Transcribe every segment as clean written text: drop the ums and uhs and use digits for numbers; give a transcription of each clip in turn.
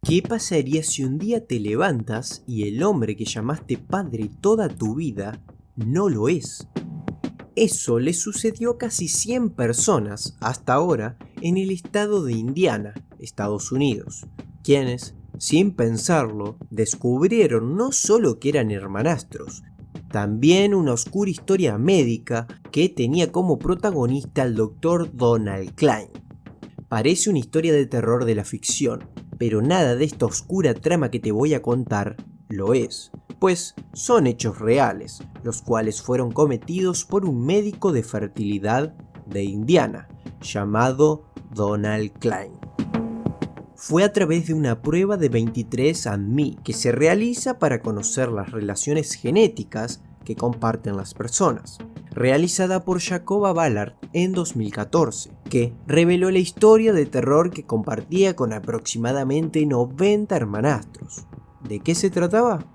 ¿Qué pasaría si un día te levantas y el hombre que llamaste padre toda tu vida no lo es? Eso le sucedió a casi 100 personas hasta ahora en el estado de Indiana, Estados Unidos, quienes, sin pensarlo, descubrieron no solo que eran hermanastros, también una oscura historia médica que tenía como protagonista al Dr. Donald Klein. Parece una historia de terror de la ficción, pero nada de esta oscura trama que te voy a contar lo es, pues son hechos reales, los cuales fueron cometidos por un médico de fertilidad de Indiana, llamado Donald Klein. Fue a través de una prueba de 23andMe que se realiza para conocer las relaciones genéticas que comparten las personas, realizada por Jacoba Ballard en 2014, que reveló la historia de terror que compartía con aproximadamente 90 hermanastros. ¿De qué se trataba?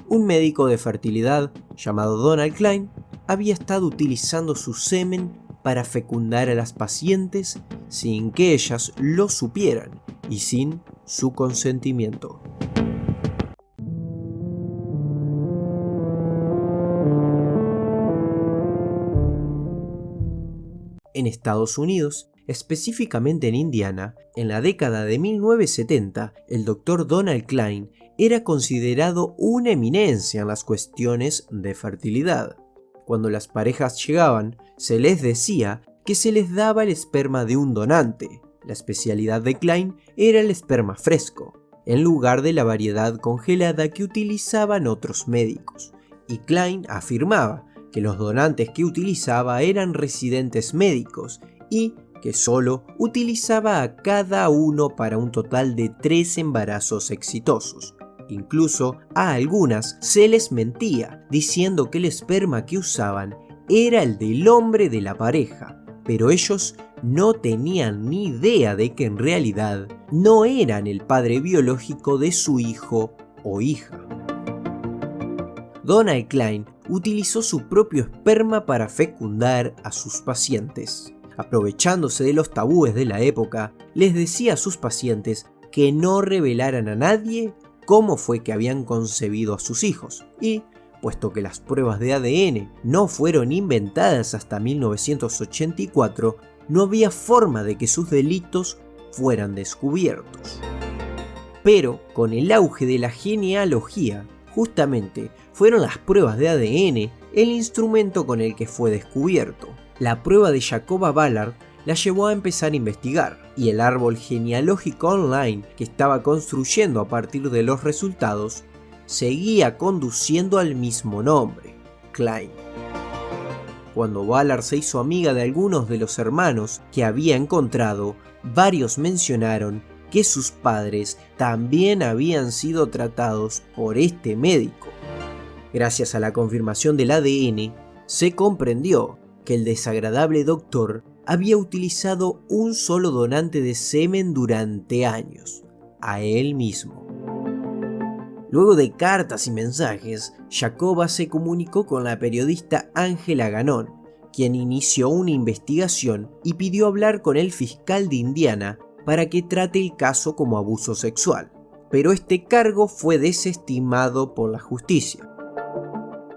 Un médico de fertilidad llamado Donald Klein había estado utilizando su semen para fecundar a las pacientes sin que ellas lo supieran y sin su consentimiento. En Estados Unidos, específicamente en Indiana, en la década de 1970, el Dr. Donald Klein era considerado una eminencia en las cuestiones de fertilidad. Cuando las parejas llegaban, se les decía que se les daba el esperma de un donante. La especialidad de Klein era el esperma fresco, en lugar de la variedad congelada que utilizaban otros médicos. Y Klein afirmaba que los donantes que utilizaba eran residentes médicos y que solo utilizaba a cada uno para un total de 3 embarazos exitosos. Incluso a algunas se les mentía, diciendo que el esperma que usaban era el del hombre de la pareja, pero ellos no tenían ni idea de que en realidad no eran el padre biológico de su hijo o hija. Donald Klein utilizó su propio esperma para fecundar a sus pacientes. Aprovechándose de los tabúes de la época, les decía a sus pacientes que no revelaran a nadie cómo fue que habían concebido a sus hijos. Y, puesto que las pruebas de ADN no fueron inventadas hasta 1984, no había forma de que sus delitos fueran descubiertos. Pero, con el auge de la genealogía, justamente fueron las pruebas de ADN el instrumento con el que fue descubierto. La prueba de Jacoba Ballard la llevó a empezar a investigar, y el árbol genealógico online que estaba construyendo a partir de los resultados seguía conduciendo al mismo nombre, Klein. Cuando Ballard se hizo amiga de algunos de los hermanos que había encontrado, varios mencionaron que sus padres también habían sido tratados por este médico. Gracias a la confirmación del ADN, se comprendió que el desagradable doctor había utilizado un solo donante de semen durante años, a él mismo. Luego de cartas y mensajes, Jacoba se comunicó con la periodista Angela Gannon, quien inició una investigación y pidió hablar con el fiscal de Indiana para que trate el caso como abuso sexual, pero este cargo fue desestimado por la justicia.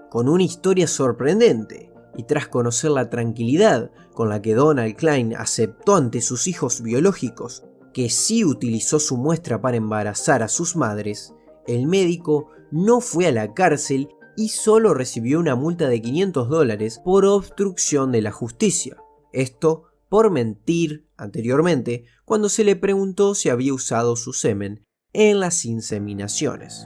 Con una historia sorprendente, y tras conocer la tranquilidad con la que Donald Klein aceptó ante sus hijos biológicos que sí utilizó su muestra para embarazar a sus madres, el médico no fue a la cárcel y solo recibió una multa de $500 por obstrucción de la justicia. Esto por mentir anteriormente cuando se le preguntó si había usado su semen en las inseminaciones.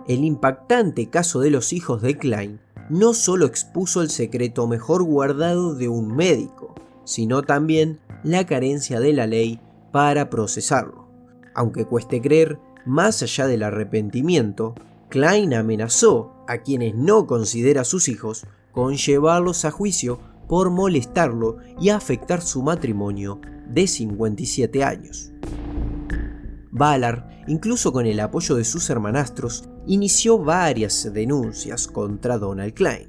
El impactante caso de los hijos de Klein no solo expuso el secreto mejor guardado de un médico, sino también la carencia de la ley para procesarlo. Aunque cueste creer, más allá del arrepentimiento, Klein amenazó a quienes no considera sus hijos con llevarlos a juicio por molestarlo y afectar su matrimonio de 57 años. Ballard, incluso con el apoyo de sus hermanastros, inició varias denuncias contra Donald Klein.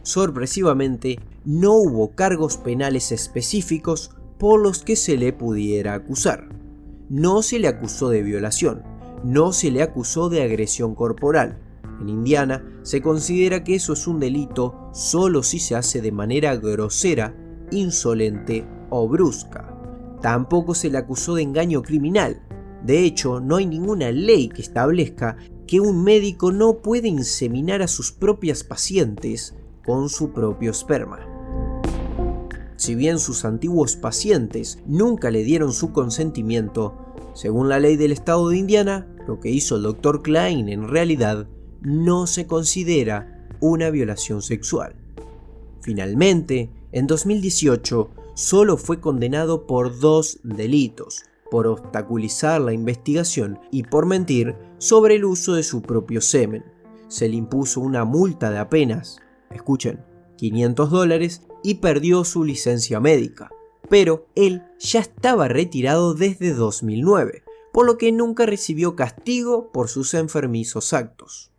Sorpresivamente, no hubo cargos penales específicos por los que se le pudiera acusar. no se le acusó de violación, no se le acusó de agresión corporal. En Indiana se considera que eso es un delito solo si se hace de manera grosera, insolente o brusca. Tampoco se le acusó de engaño criminal. De hecho, no hay ninguna ley que establezca que un médico no puede inseminar a sus propias pacientes con su propio esperma. Si bien sus antiguos pacientes nunca le dieron su consentimiento, según la ley del estado de Indiana, lo que hizo el Dr. Klein en realidad no se considera una violación sexual. Finalmente, en 2018, solo fue condenado por 2 delitos, por obstaculizar la investigación y por mentir sobre el uso de su propio semen. Se le impuso una multa de apenas, escuchen, $500 y perdió su licencia médica. Pero él ya estaba retirado desde 2009, por lo que nunca recibió castigo por sus enfermizos actos.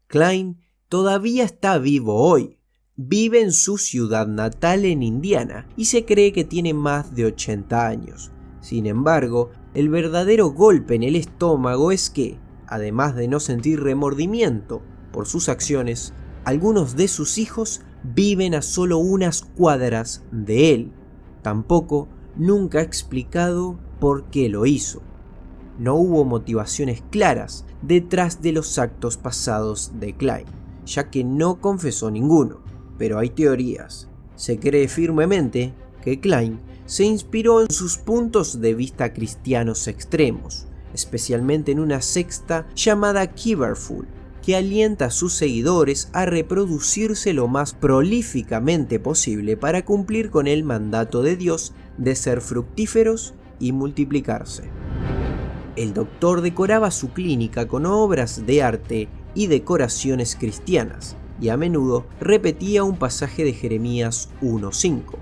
Klein todavía está vivo hoy. Vive en su ciudad natal en Indiana y se cree que tiene más de 80 años. Sin embargo, el verdadero golpe en el estómago es que, además de no sentir remordimiento por sus acciones, algunos de sus hijos viven a solo unas cuadras de él. Tampoco nunca ha explicado por qué lo hizo. No hubo motivaciones claras detrás de los actos pasados de Klein, ya que no confesó ninguno. Pero hay teorías. Se cree firmemente que Klein se inspiró en sus puntos de vista cristianos extremos, especialmente en una secta llamada Kibarful, que alienta a sus seguidores a reproducirse lo más prolíficamente posible para cumplir con el mandato de Dios de ser fructíferos y multiplicarse. El doctor decoraba su clínica con obras de arte y decoraciones cristianas, y a menudo repetía un pasaje de Jeremías 1:5.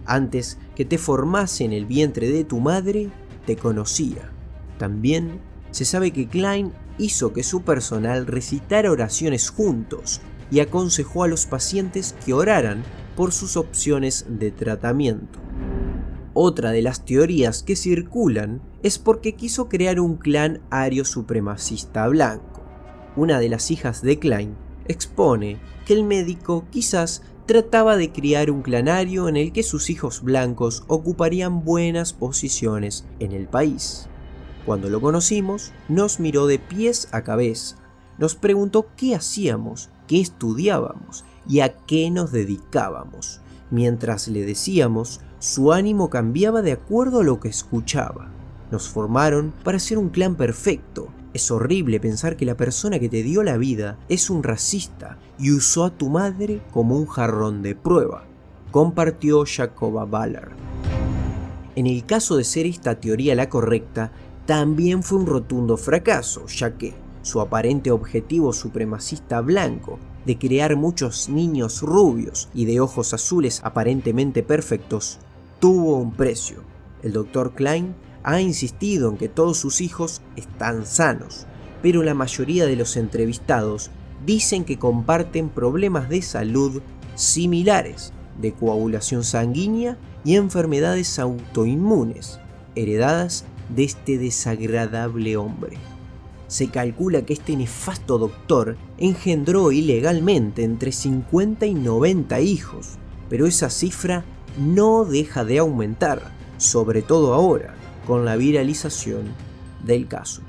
Antes que te formase en el vientre de tu madre, te conocía. También se sabe que Klein hizo que su personal recitara oraciones juntos y aconsejó a los pacientes que oraran por sus opciones de tratamiento. Otra de las teorías que circulan es porque quiso crear un clan ario supremacista blanco. Una de las hijas de Klein expone que el médico quizás trataba de criar un clan ario en el que sus hijos blancos ocuparían buenas posiciones en el país. Cuando lo conocimos, nos miró de pies a cabeza, nos preguntó qué hacíamos, qué estudiábamos y a qué nos dedicábamos. Mientras le decíamos, su ánimo cambiaba de acuerdo a lo que escuchaba. Nos formaron para ser un clan perfecto. Es horrible pensar que la persona que te dio la vida es un racista y usó a tu madre como un jarrón de prueba, compartió Jacoba Ballard. En el caso de ser esta teoría la correcta, también fue un rotundo fracaso, ya que su aparente objetivo supremacista blanco de crear muchos niños rubios y de ojos azules aparentemente perfectos tuvo un precio. El Dr. Klein ha insistido en que todos sus hijos están sanos, pero la mayoría de los entrevistados dicen que comparten problemas de salud similares, de coagulación sanguínea y enfermedades autoinmunes, heredadas de este desagradable hombre. Se calcula que este nefasto doctor engendró ilegalmente entre 50 y 90 hijos, pero esa cifra no deja de aumentar, sobre todo ahora, con la viralización del caso.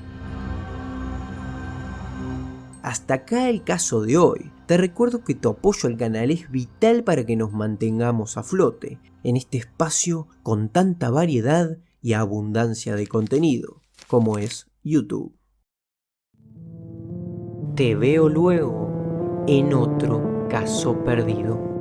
Hasta acá el caso de hoy. Te recuerdo que tu apoyo al canal es vital para que nos mantengamos a flote en este espacio con tanta variedad y abundancia de contenido como es YouTube. Te veo luego en otro caso perdido.